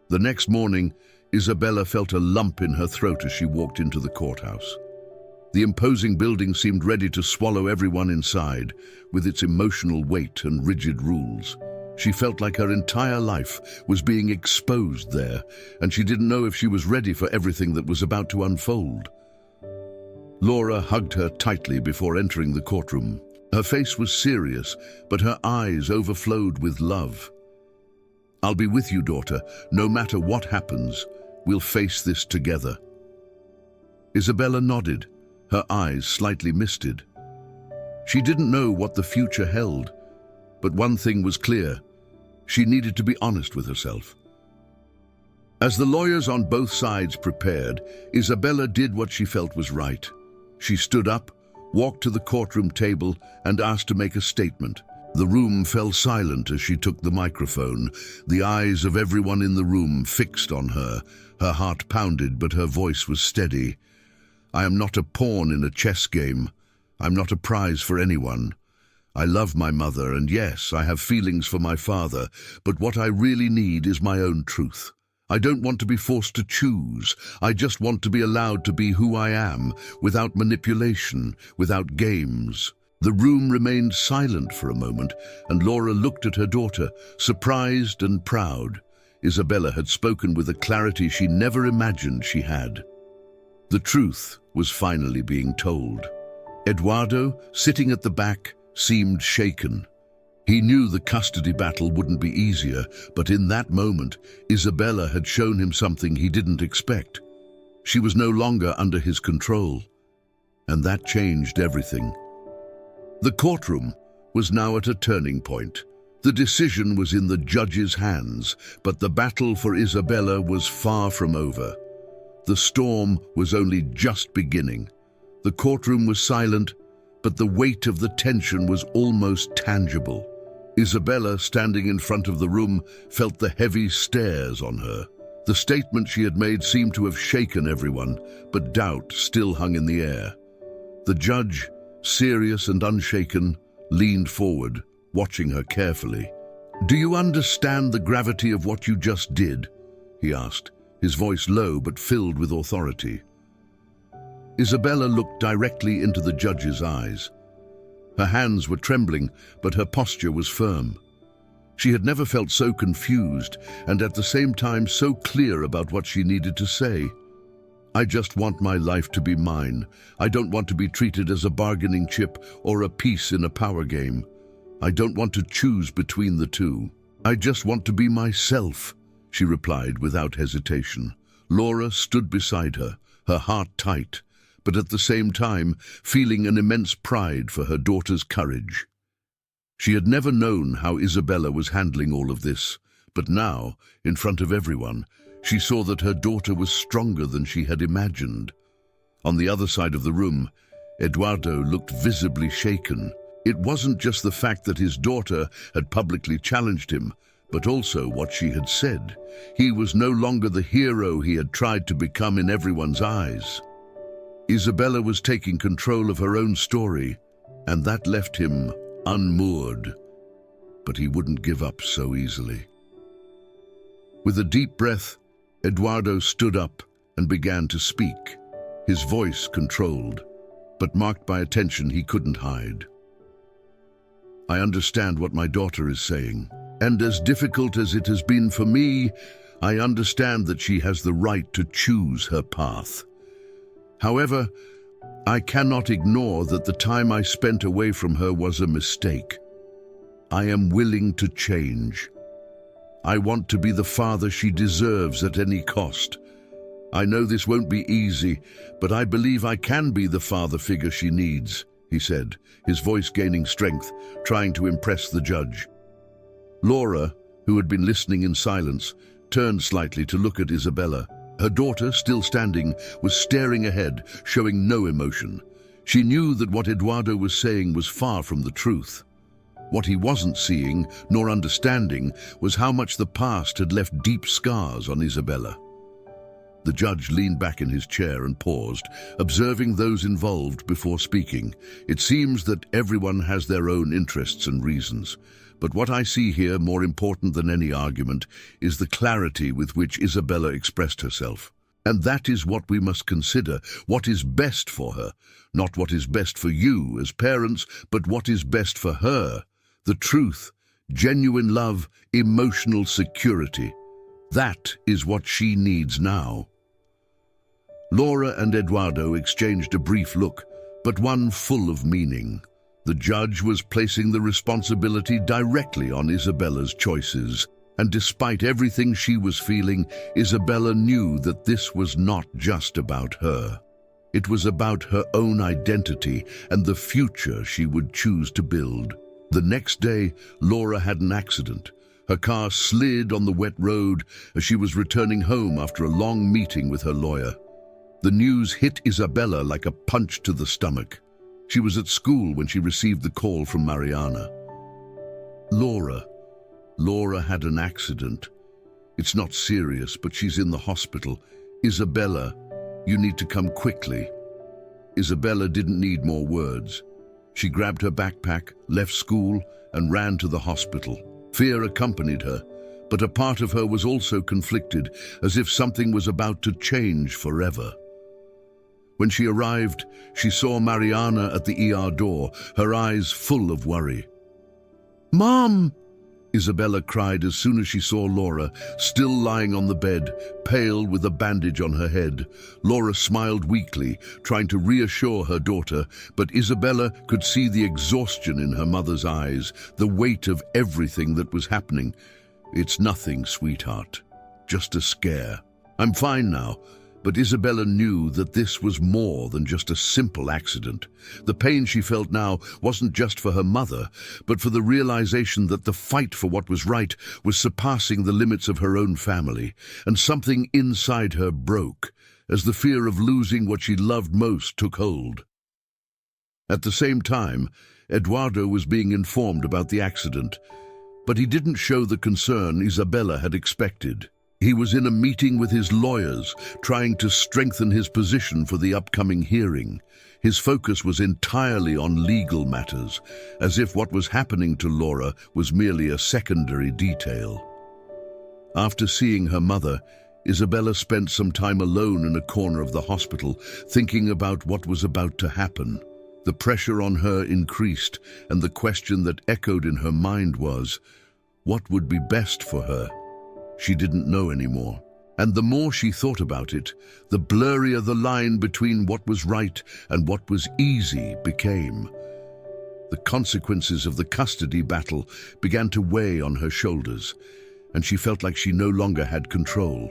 The next morning, Isabella felt a lump in her throat as she walked into the courthouse. The imposing building seemed ready to swallow everyone inside, with its emotional weight and rigid rules. She felt like her entire life was being exposed there, and she didn't know if she was ready for everything that was about to unfold. Laura hugged her tightly before entering the courtroom. Her face was serious, but her eyes overflowed with love. "I'll be with you, daughter. No matter what happens, we'll face this together." Isabella nodded, her eyes slightly misted. She didn't know what the future held, but one thing was clear. She needed to be honest with herself. As the lawyers on both sides prepared, Isabella did what she felt was right. She stood up, walked to the courtroom table, and asked to make a statement. The room fell silent as she took the microphone, the eyes of everyone in the room fixed on her. Her heart pounded, but her voice was steady. "I am not a pawn in a chess game. I'm not a prize for anyone. I love my mother, and yes, I have feelings for my father, but what I really need is my own truth. I don't want to be forced to choose. I just want to be allowed to be who I am, without manipulation, without games." The room remained silent for a moment, and Laura looked at her daughter, surprised and proud. Isabella had spoken with a clarity she never imagined she had. The truth was finally being told. Eduardo, sitting at the back, seemed shaken. He knew the custody battle wouldn't be easier, but in that moment, Isabella had shown him something he didn't expect. She was no longer under his control, and that changed everything. The courtroom was now at a turning point. The decision was in the judge's hands, but the battle for Isabella was far from over. The storm was only just beginning. The courtroom was silent, but the weight of the tension was almost tangible. Isabella, standing in front of the room, felt the heavy stares on her. The statement she had made seemed to have shaken everyone, but doubt still hung in the air. The judge, serious and unshaken, leaned forward, watching her carefully. "Do you understand the gravity of what you just did?" he asked, his voice low but filled with authority. Isabella looked directly into the judge's eyes. Her hands were trembling, but her posture was firm. She had never felt so confused and at the same time so clear about what she needed to say. "I just want my life to be mine. I don't want to be treated as a bargaining chip or a piece in a power game. I don't want to choose between the two. I just want to be myself," she replied without hesitation. Laura stood beside her, her heart tight, but at the same time feeling an immense pride for her daughter's courage. She had never known how Isabella was handling all of this, but now, in front of everyone, she saw that her daughter was stronger than she had imagined. On the other side of the room, Eduardo looked visibly shaken. It wasn't just the fact that his daughter had publicly challenged him, but also what she had said. He was no longer the hero he had tried to become in everyone's eyes. Isabella was taking control of her own story, and that left him unmoored. But he wouldn't give up so easily. With a deep breath, Eduardo stood up and began to speak, his voice controlled, but marked by a tension he couldn't hide. "I understand what my daughter is saying, and as difficult as it has been for me, I understand that she has the right to choose her path. However, I cannot ignore that the time I spent away from her was a mistake. I am willing to change. I want to be the father she deserves at any cost. I know this won't be easy, but I believe I can be the father figure she needs," he said, his voice gaining strength, trying to impress the judge. Laura, who had been listening in silence, turned slightly to look at Isabella. Her daughter, still standing, was staring ahead, showing no emotion. She knew that what Eduardo was saying was far from the truth. What he wasn't seeing, nor understanding, was how much the past had left deep scars on Isabella. The judge leaned back in his chair and paused, observing those involved before speaking. It seems that everyone has their own interests and reasons. But what I see here, more important than any argument, is the clarity with which Isabella expressed herself. And that is what we must consider, what is best for her. Not what is best for you as parents, but what is best for her. The truth, genuine love, emotional security. That is what she needs now. Laura and Eduardo exchanged a brief look, but one full of meaning. The judge was placing the responsibility directly on Isabella's choices, and despite everything she was feeling, Isabella knew that this was not just about her. It was about her own identity and the future she would choose to build. The next day, Laura had an accident. Her car slid on the wet road as she was returning home after a long meeting with her lawyer. The news hit Isabella like a punch to the stomach. She was at school when she received the call from Mariana. Laura had an accident. It's not serious, but she's in the hospital. Isabella, you need to come quickly." Isabella didn't need more words. She grabbed her backpack, left school, and ran to the hospital. Fear accompanied her, but a part of her was also conflicted, as if something was about to change forever. When she arrived, she saw Mariana at the ER door, her eyes full of worry. "Mom!" Isabella cried as soon as she saw Laura, still lying on the bed, pale with a bandage on her head. Laura smiled weakly, trying to reassure her daughter, but Isabella could see the exhaustion in her mother's eyes, the weight of everything that was happening. "It's nothing, sweetheart. Just a scare. I'm fine now." But Isabella knew that this was more than just a simple accident. The pain she felt now wasn't just for her mother, but for the realization that the fight for what was right was surpassing the limits of her own family, and something inside her broke. as the fear of losing what she loved most took hold. At the same time, Eduardo was being informed about the accident, but he didn't show the concern Isabella had expected. He was in a meeting with his lawyers, trying to strengthen his position for the upcoming hearing. His focus was entirely on legal matters, as if what was happening to Laura was merely a secondary detail. After seeing her mother, Isabella spent some time alone in a corner of the hospital, thinking about what was about to happen. The pressure on her increased, and the question that echoed in her mind was, what would be best for her? She didn't know anymore. And the more she thought about it, the blurrier the line between what was right and what was easy became. The consequences of the custody battle began to weigh on her shoulders, and she felt like she no longer had control.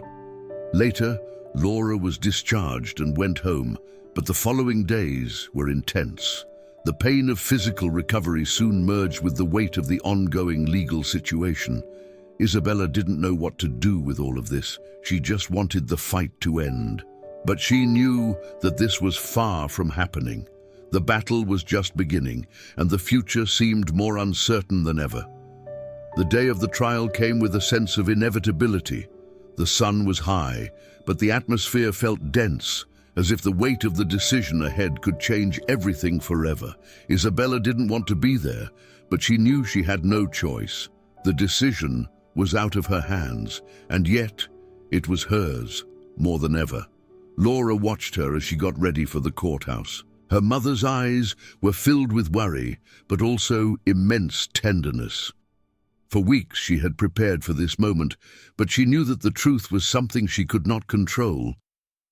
Later, Laura was discharged and went home, but the following days were intense. The pain of physical recovery soon merged with the weight of the ongoing legal situation. Isabella didn't know what to do with all of this. She just wanted the fight to end. But she knew that this was far from happening. The battle was just beginning, and the future seemed more uncertain than ever. The day of the trial came with a sense of inevitability. The sun was high, but the atmosphere felt dense, as if the weight of the decision ahead could change everything forever. Isabella didn't want to be there, but she knew she had no choice. The decision was out of her hands, and yet it was hers more than ever. Laura watched her as she got ready for the courthouse. Her mother's eyes were filled with worry, but also immense tenderness. For weeks she had prepared for this moment, but she knew that the truth was something she could not control.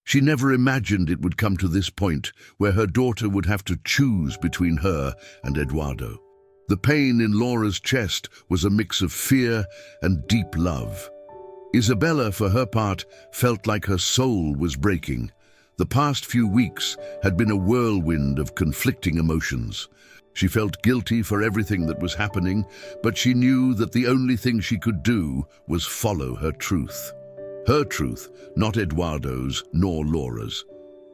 She never imagined it would come to this point, where her daughter would have to choose between her and Eduardo. The pain in Laura's chest was a mix of fear and deep love. Isabella, for her part, felt like her soul was breaking. The past few weeks had been a whirlwind of conflicting emotions. She felt guilty for everything that was happening, but she knew that the only thing she could do was follow her truth. Her truth, not Eduardo's nor Laura's.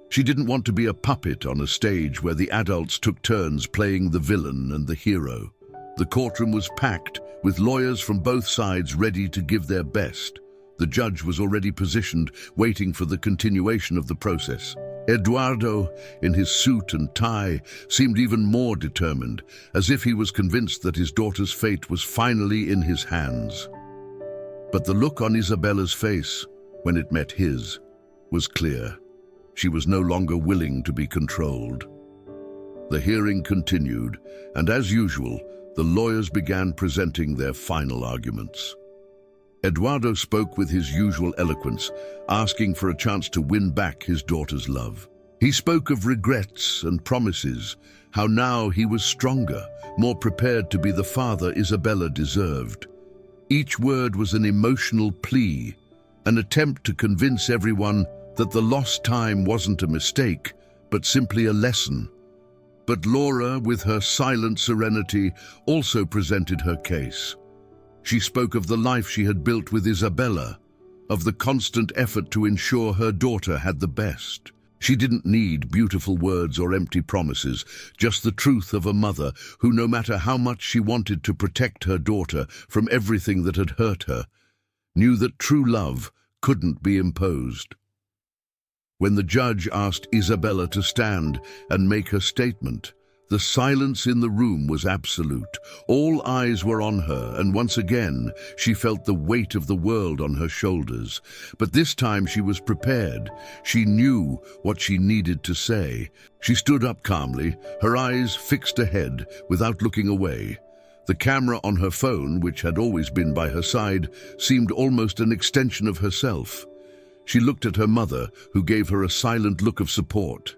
She didn't want to be a puppet on a stage where the adults took turns playing the villain and the hero. The courtroom was packed, with lawyers from both sides ready to give their best. The judge was already positioned, waiting for the continuation of the process. Eduardo, in his suit and tie, seemed even more determined, as if he was convinced that his daughter's fate was finally in his hands. But the look on Isabella's face, when it met his, was clear. She was no longer willing to be controlled. The hearing continued, and as usual, the lawyers began presenting their final arguments. Eduardo spoke with his usual eloquence, asking for a chance to win back his daughter's love. He spoke of regrets and promises, how now he was stronger, more prepared to be the father Isabella deserved. Each word was an emotional plea, an attempt to convince everyone that the lost time wasn't a mistake, but simply a lesson. But Laura, with her silent serenity, also presented her case. She spoke of the life she had built with Isabella, of the constant effort to ensure her daughter had the best. She didn't need beautiful words or empty promises, just the truth of a mother who, no matter how much she wanted to protect her daughter from everything that had hurt her, knew that true love couldn't be imposed. When the judge asked Isabella to stand and make her statement, the silence in the room was absolute. All eyes were on her, and once again she felt the weight of the world on her shoulders. But this time she was prepared. She knew what she needed to say. She stood up calmly, her eyes fixed ahead, without looking away. The camera on her phone, which had always been by her side, seemed almost an extension of herself. She looked at her mother, who gave her a silent look of support.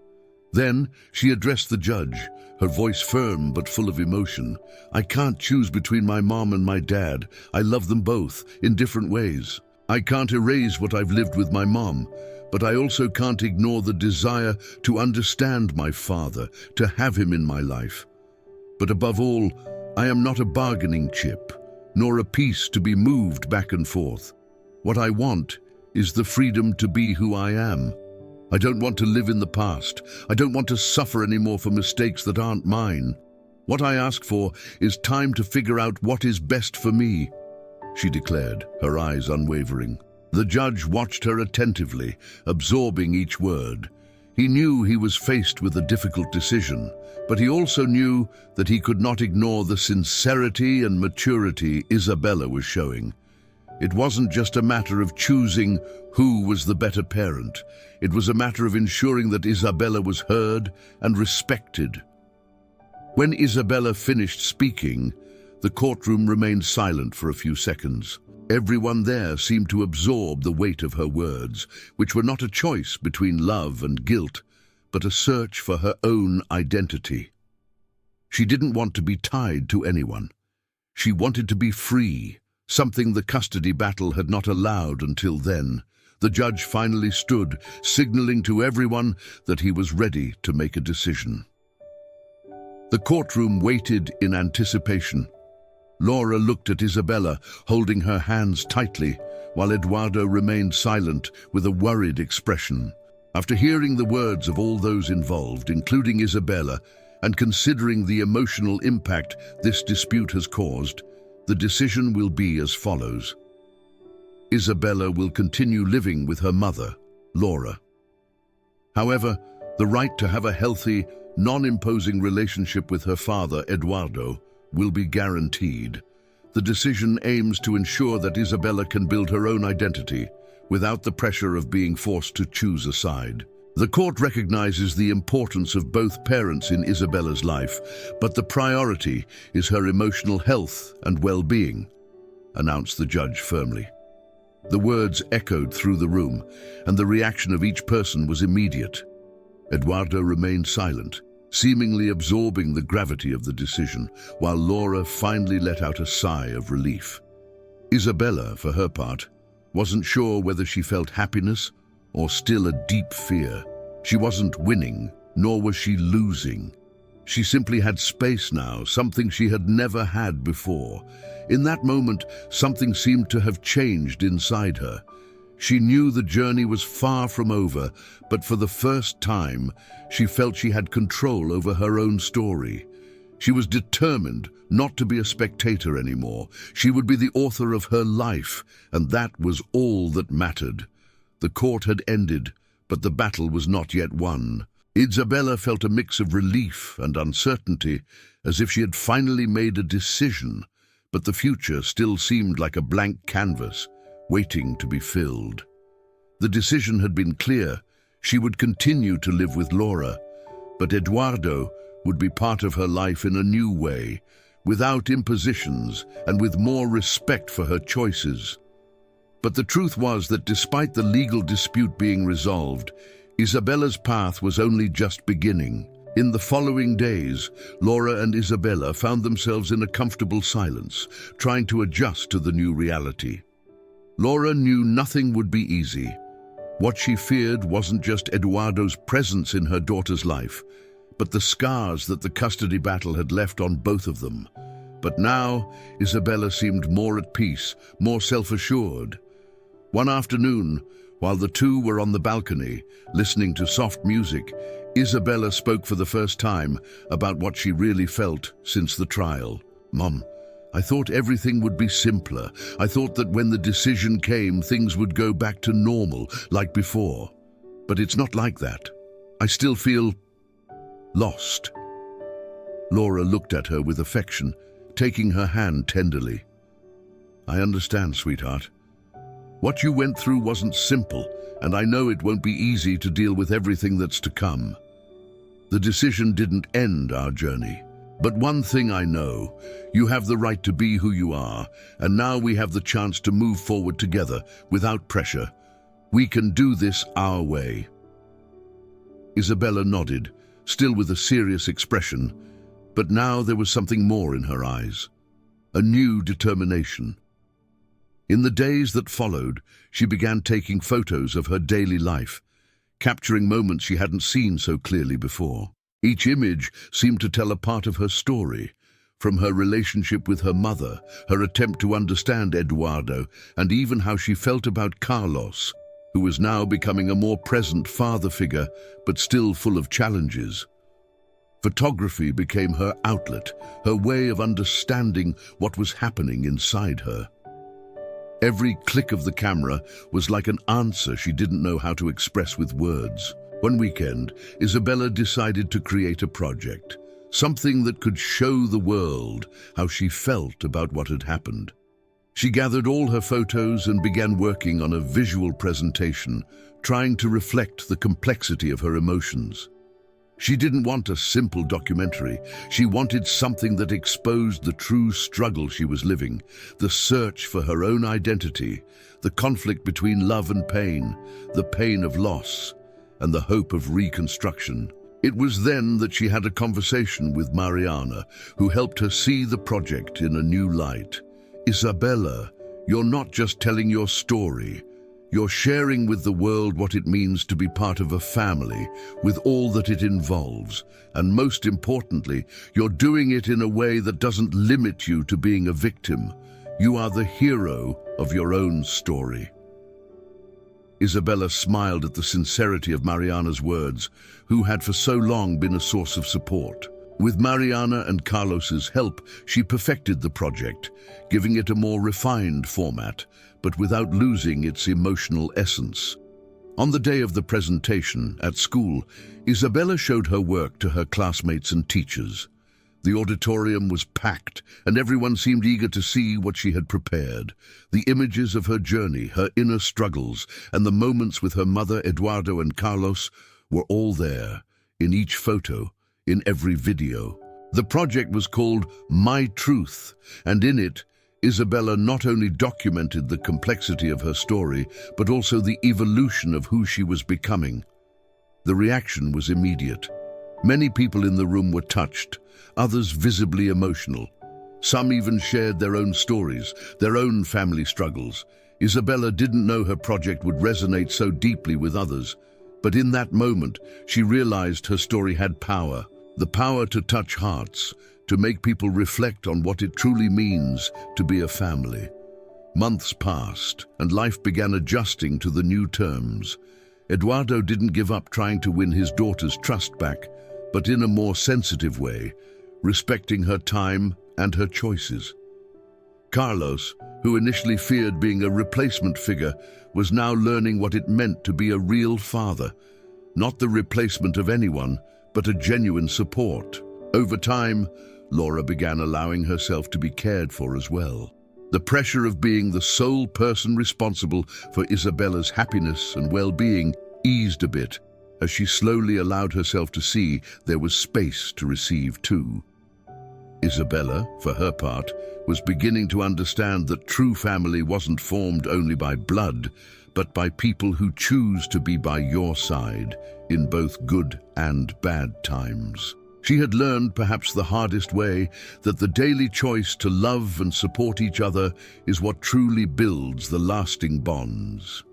Then she addressed the judge, her voice firm but full of emotion. "I can't choose between my mom and my dad. I love them both, in different ways. I can't erase what I've lived with my mom, but I also can't ignore the desire to understand my father, to have him in my life. But above all, I am not a bargaining chip, nor a piece to be moved back and forth. What I want is the freedom to be who I am. I don't want to live in the past. I don't want to suffer anymore for mistakes that aren't mine. What I ask for is time to figure out what is best for me," she declared, her eyes unwavering. The judge watched her attentively, absorbing each word. He knew he was faced with a difficult decision, but he also knew that he could not ignore the sincerity and maturity Isabella was showing. It wasn't just a matter of choosing who was the better parent. It was a matter of ensuring that Isabella was heard and respected. When Isabella finished speaking, the courtroom remained silent for a few seconds. Everyone there seemed to absorb the weight of her words, which were not a choice between love and guilt, but a search for her own identity. She didn't want to be tied to anyone. She wanted to be free, something the custody battle had not allowed until then. The judge finally stood, signaling to everyone that he was ready to make a decision. The courtroom waited in anticipation. Laura looked at Isabella, holding her hands tightly, while Eduardo remained silent with a worried expression. After hearing the words of all those involved, including Isabella, and considering the emotional impact this dispute has caused, the decision will be as follows. Isabella will continue living with her mother, Laura. However, the right to have a healthy, non-imposing relationship with her father, Eduardo, will be guaranteed. The decision aims to ensure that Isabella can build her own identity without the pressure of being forced to choose a side. The court recognizes the importance of both parents in Isabella's life, but the priority is her emotional health and well-being, announced the judge firmly. The words echoed through the room, and the reaction of each person was immediate. Eduardo remained silent, seemingly absorbing the gravity of the decision, while Laura finally let out a sigh of relief. Isabella, for her part, wasn't sure whether she felt happiness or still a deep fear. She wasn't winning, nor was she losing. She simply had space now, something she had never had before. In that moment, something seemed to have changed inside her. She knew the journey was far from over, but for the first time, she felt she had control over her own story. She was determined not to be a spectator anymore. She would be the author of her life, and that was all that mattered. The court had ended, but the battle was not yet won. Isabella felt a mix of relief and uncertainty, as if she had finally made a decision, but the future still seemed like a blank canvas, waiting to be filled. The decision had been clear. She would continue to live with Laura, but Eduardo would be part of her life in a new way, without impositions and with more respect for her choices. But the truth was that despite the legal dispute being resolved, Isabella's path was only just beginning. In the following days, Laura and Isabella found themselves in a comfortable silence, trying to adjust to the new reality. Laura knew nothing would be easy. What she feared wasn't just Eduardo's presence in her daughter's life, but the scars that the custody battle had left on both of them. But now, Isabella seemed more at peace, more self-assured. One afternoon, while the two were on the balcony, listening to soft music, Isabella spoke for the first time about what she really felt since the trial. "Mom, I thought everything would be simpler. I thought that when the decision came, things would go back to normal, like before. But it's not like that. I still feel lost." Laura looked at her with affection, taking her hand tenderly. "I understand, sweetheart. What you went through wasn't simple, and I know it won't be easy to deal with everything that's to come. The decision didn't end our journey. But one thing I know, you have the right to be who you are, and now we have the chance to move forward together, without pressure. We can do this our way." Isabella nodded, still with a serious expression, but now there was something more in her eyes. A new determination. In the days that followed, she began taking photos of her daily life, capturing moments she hadn't seen so clearly before. Each image seemed to tell a part of her story, from her relationship with her mother, her attempt to understand Eduardo, and even how she felt about Carlos. who was now becoming a more present father figure, but still full of challenges. Photography became her outlet, her way of understanding what was happening inside her. Every click of the camera was like an answer she didn't know how to express with words. One weekend, Isabella decided to create a project, something that could show the world how she felt about what had happened. She gathered all her photos and began working on a visual presentation, trying to reflect the complexity of her emotions. She didn't want a simple documentary. She wanted something that exposed the true struggle she was living, the search for her own identity, the conflict between love and pain, the pain of loss, and the hope of reconstruction. It was then that she had a conversation with Mariana, who helped her see the project in a new light. Isabella, you're not just telling your story. You're sharing with the world what it means to be part of a family, with all that it involves. And most importantly, you're doing it in a way that doesn't limit you to being a victim. You are the hero of your own story. Isabella smiled at the sincerity of Mariana's words, who had for so long been a source of support. With Mariana and Carlos's help, she perfected the project, giving it a more refined format, but without losing its emotional essence. On the day of the presentation at school, Isabella showed her work to her classmates and teachers. The auditorium was packed, and everyone seemed eager to see what she had prepared. The images of her journey, her inner struggles, and the moments with her mother, Eduardo, and Carlos were all there, in each photo, in every video. The project was called My Truth, and in it, Isabella not only documented the complexity of her story, but also the evolution of who she was becoming. The reaction was immediate. Many people in the room were touched, others visibly emotional. Some even shared their own stories, their own family struggles. Isabella didn't know her project would resonate so deeply with others, but in that moment, she realized her story had power, the power to touch hearts, to make people reflect on what it truly means to be a family. Months passed, and life began adjusting to the new terms. Eduardo didn't give up trying to win his daughter's trust back, but in a more sensitive way, respecting her time and her choices. Carlos, who initially feared being a replacement figure, was now learning what it meant to be a real father, not the replacement of anyone, but a genuine support. Over time, Laura began allowing herself to be cared for as well. The pressure of being the sole person responsible for Isabella's happiness and well-being eased a bit, as she slowly allowed herself to see there was space to receive too. Isabella, for her part, was beginning to understand that true family wasn't formed only by blood, but by people who choose to be by your side in both good and bad times. She had learned, perhaps the hardest way, that the daily choice to love and support each other is what truly builds the lasting bonds.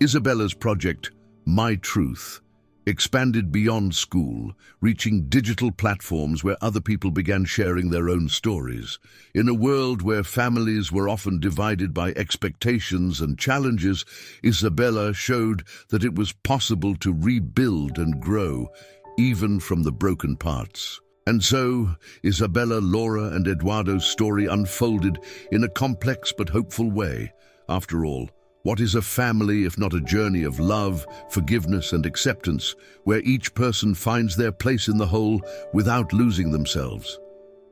Isabella's project, My Truth, expanded beyond school, reaching digital platforms where other people began sharing their own stories. In a world where families were often divided by expectations and challenges, Isabella showed that it was possible to rebuild and grow, even from the broken parts. And so, Isabella, Laura, and Eduardo's story unfolded in a complex but hopeful way. After all, what is a family if not a journey of love, forgiveness, and acceptance, where each person finds their place in the whole without losing themselves?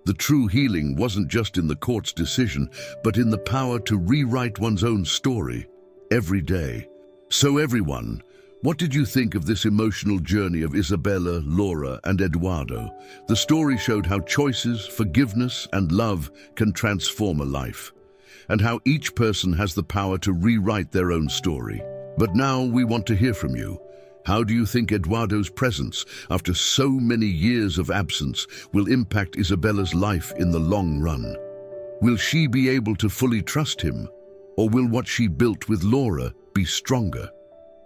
The true healing wasn't just in the court's decision, but in the power to rewrite one's own story every day. So everyone, what did you think of this emotional journey of Isabella, Laura, and Eduardo? The story showed how choices, forgiveness, and love can transform a life, and how each person has the power to rewrite their own story. But now we want to hear from you. How do you think Eduardo's presence, after so many years of absence, will impact Isabella's life in the long run? Will she be able to fully trust him? Or will what she built with Laura be stronger?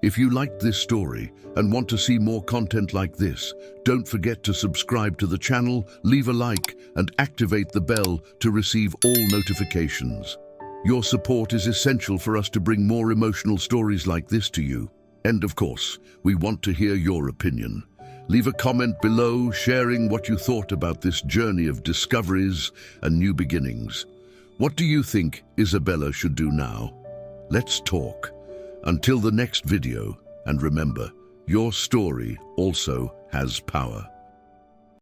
If you liked this story and want to see more content like this, don't forget to subscribe to the channel, leave a like, and activate the bell to receive all notifications. Your support is essential for us to bring more emotional stories like this to you. And of course, we want to hear your opinion. Leave a comment below sharing what you thought about this journey of discoveries and new beginnings. What do you think Isabella should do now? Let's talk. Until the next video, and remember, your story also has power.